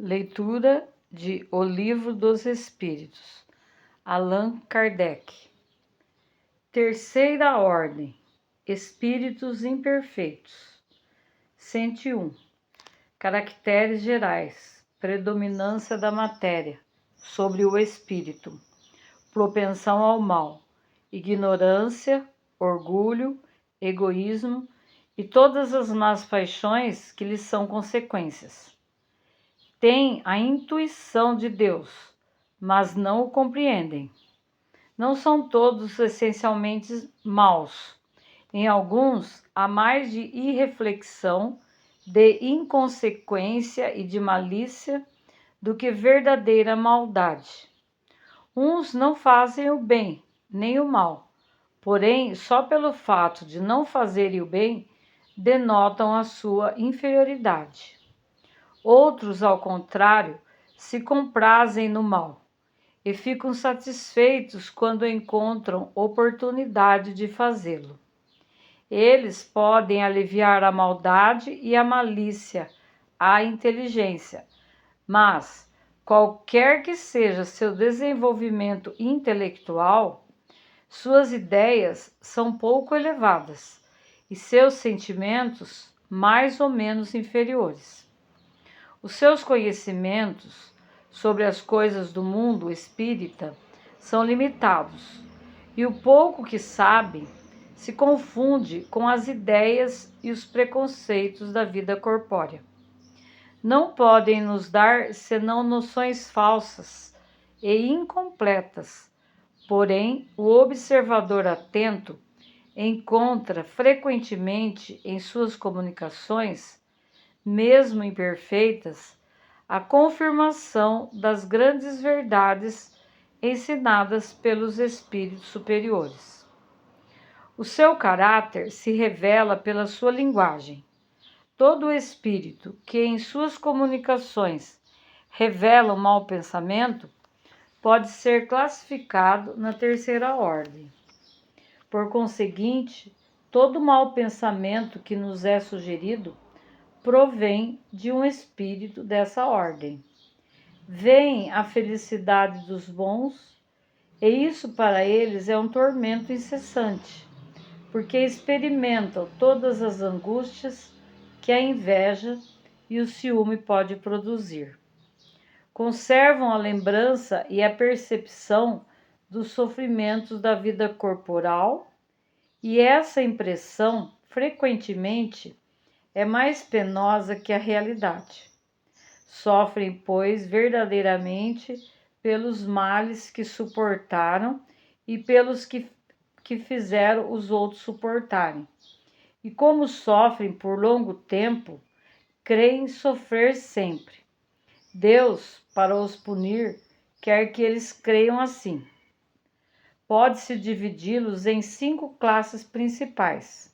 Leitura de O Livro dos Espíritos, Allan Kardec. Terceira Ordem, Espíritos Imperfeitos. 101. Caracteres gerais, predominância da matéria sobre o espírito, propensão ao mal, ignorância, orgulho, egoísmo e todas as más paixões que lhes são consequências. Têm a intuição de Deus, mas não o compreendem. Não são todos essencialmente maus. Em alguns, há mais de irreflexão, de inconsequência e de malícia do que verdadeira maldade. Uns não fazem o bem, nem o mal, porém, só pelo fato de não fazerem o bem, denotam a sua inferioridade. Outros, ao contrário, se comprazem no mal e ficam satisfeitos quando encontram oportunidade de fazê-lo. Eles podem aliviar a maldade e a malícia à inteligência, mas, qualquer que seja seu desenvolvimento intelectual, suas ideias são pouco elevadas e seus sentimentos mais ou menos inferiores. Os seus conhecimentos sobre as coisas do mundo espírita são limitados, e o pouco que sabem se confunde com as ideias e os preconceitos da vida corpórea. Não podem nos dar senão noções falsas e incompletas, porém o observador atento encontra frequentemente em suas comunicações, mesmo imperfeitas, a confirmação das grandes verdades ensinadas pelos espíritos superiores. O seu caráter se revela pela sua linguagem. Todo espírito que em suas comunicações revela um mau pensamento pode ser classificado na terceira ordem. Por conseguinte, todo mau pensamento que nos é sugerido provém de um espírito dessa ordem. Vem a felicidade dos bons, e isso para eles é um tormento incessante, porque experimentam todas as angústias que a inveja e o ciúme pode produzir. Conservam a lembrança e a percepção dos sofrimentos da vida corporal, e essa impressão, frequentemente, é mais penosa que a realidade. Sofrem, pois, verdadeiramente pelos males que suportaram e pelos que fizeram os outros suportarem. E como sofrem por longo tempo, creem sofrer sempre. Deus, para os punir, quer que eles creiam assim. Pode-se dividi-los em 5 classes principais.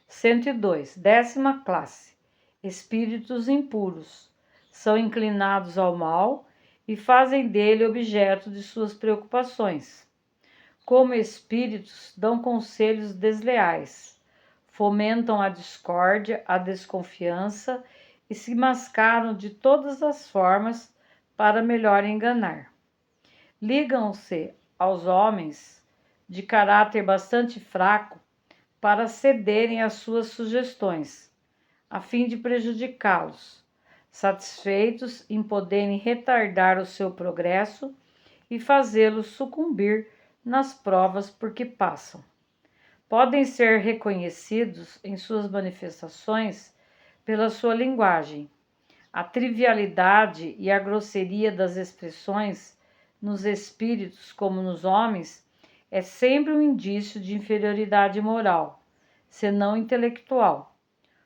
102. 10ª classe. Espíritos impuros. São inclinados ao mal e fazem dele objeto de suas preocupações. Como espíritos, dão conselhos desleais, fomentam a discórdia, a desconfiança e se mascaram de todas as formas para melhor enganar. Ligam-se aos homens de caráter bastante fraco para cederem às suas sugestões, a fim de prejudicá-los, satisfeitos em poderem retardar o seu progresso e fazê-los sucumbir nas provas por que passam. Podem ser reconhecidos em suas manifestações pela sua linguagem. A trivialidade e a grosseria das expressões nos espíritos como nos homens é sempre um indício de inferioridade moral, senão intelectual.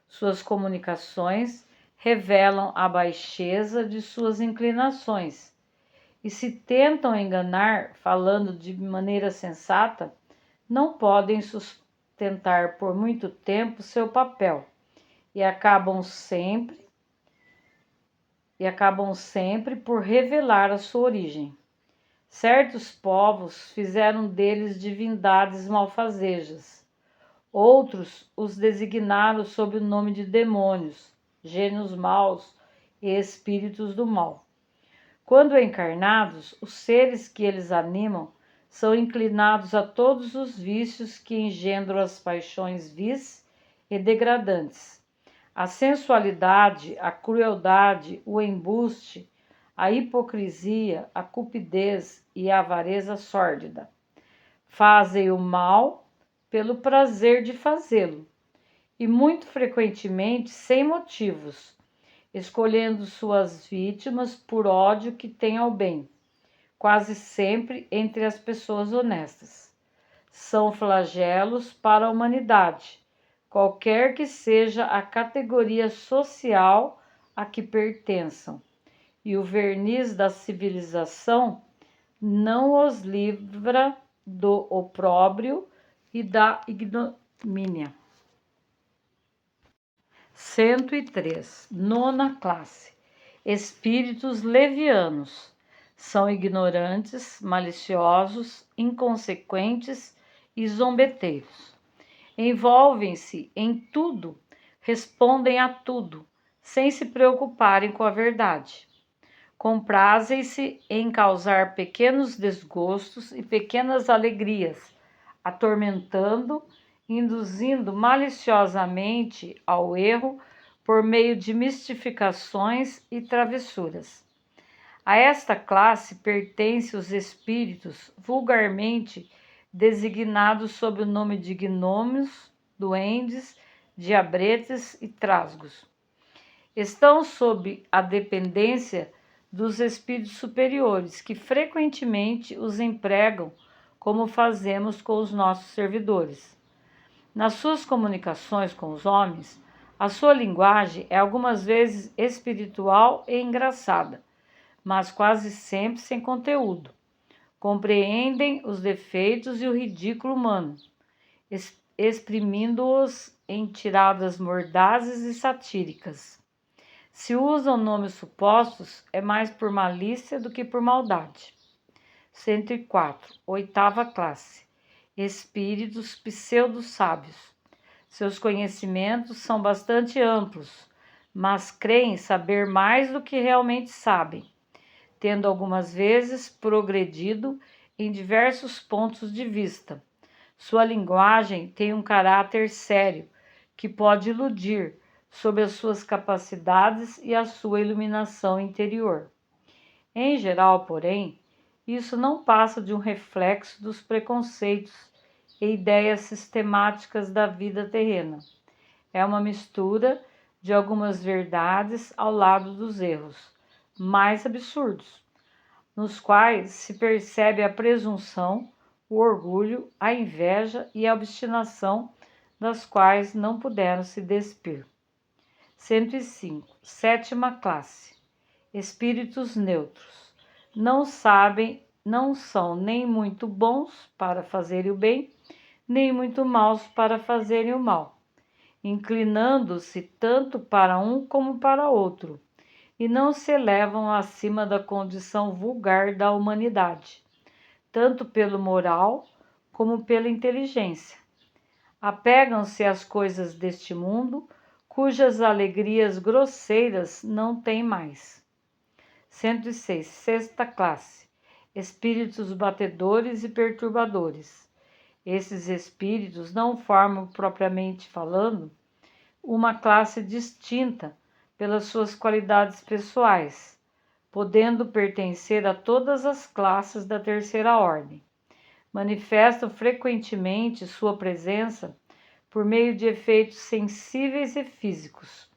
Suas comunicações revelam a baixeza de suas inclinações, e se tentam enganar falando de maneira sensata, não podem sustentar por muito tempo seu papel e acabam sempre por revelar a sua origem. Certos povos fizeram deles divindades malfazejas. Outros os designaram sob o nome de demônios, gênios maus e espíritos do mal. Quando encarnados, os seres que eles animam são inclinados a todos os vícios que engendram as paixões vis e degradantes. A sensualidade, a crueldade, o embuste, a hipocrisia, a cupidez e a avareza sórdida. Fazem o mal pelo prazer de fazê-lo, e muito frequentemente sem motivos, escolhendo suas vítimas por ódio que têm ao bem, quase sempre entre as pessoas honestas. São flagelos para a humanidade, qualquer que seja a categoria social a que pertençam, e o verniz da civilização não os livra do opróbrio e da ignomínia. 103. Nona classe. Espíritos levianos. São ignorantes, maliciosos, inconsequentes e zombeteiros. Envolvem-se em tudo, respondem a tudo, sem se preocuparem com a verdade. Comprazem-se em causar pequenos desgostos e pequenas alegrias, atormentando, induzindo maliciosamente ao erro por meio de mistificações e travessuras. A esta classe pertencem os espíritos vulgarmente designados sob o nome de gnomos, duendes, diabretes e trasgos. Estão sob a dependência dos espíritos superiores, que frequentemente os empregam como fazemos com os nossos servidores. Nas suas comunicações com os homens, a sua linguagem é algumas vezes espiritual e engraçada, mas quase sempre sem conteúdo. Compreendem os defeitos e o ridículo humano, exprimindo-os em tiradas mordazes e satíricas. Se usam nomes supostos, é mais por malícia do que por maldade. 104. Oitava classe. Espíritos pseudo-sábios. Seus conhecimentos são bastante amplos, mas creem saber mais do que realmente sabem, tendo algumas vezes progredido em diversos pontos de vista. Sua linguagem tem um caráter sério, que pode iludir sobre as suas capacidades e a sua iluminação interior. Em geral, porém, isso não passa de um reflexo dos preconceitos e ideias sistemáticas da vida terrena. É uma mistura de algumas verdades ao lado dos erros mais absurdos, nos quais se percebe a presunção, o orgulho, a inveja e a obstinação, das quais não puderam se despir. 105. Sétima classe. Espíritos neutros. Não são nem muito bons para fazerem o bem, nem muito maus para fazerem o mal, inclinando-se tanto para um como para outro, e não se elevam acima da condição vulgar da humanidade, tanto pelo moral como pela inteligência. Apegam-se às coisas deste mundo, cujas alegrias grosseiras não têm mais. 106. Sexta classe. Espíritos batedores e perturbadores. Esses espíritos não formam, propriamente falando, uma classe distinta pelas suas qualidades pessoais, podendo pertencer a todas as classes da terceira ordem. Manifestam frequentemente sua presença por meio de efeitos sensíveis e físicos,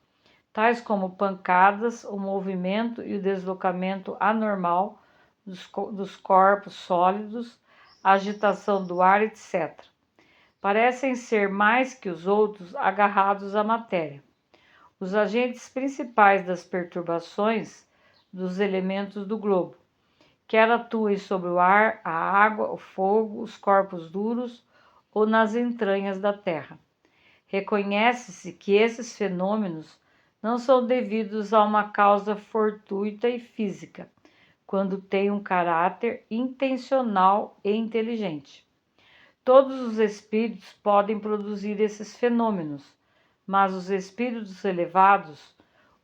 tais como pancadas, o movimento e o deslocamento anormal dos corpos sólidos, a agitação do ar, etc. Parecem ser mais que os outros agarrados à matéria. Os agentes principais das perturbações dos elementos do globo, quer atuem sobre o ar, a água, o fogo, os corpos duros ou nas entranhas da terra. Reconhece-se que esses fenômenos não são devidos a uma causa fortuita e física, quando têm um caráter intencional e inteligente. Todos os espíritos podem produzir esses fenômenos, mas os espíritos elevados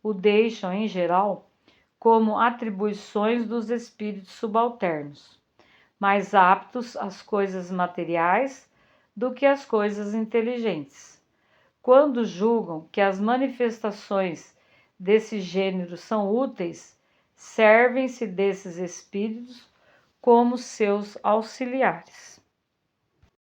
o deixam, em geral, como atribuições dos espíritos subalternos, mais aptos às coisas materiais do que às coisas inteligentes. Quando julgam que as manifestações desse gênero são úteis, servem-se desses espíritos como seus auxiliares.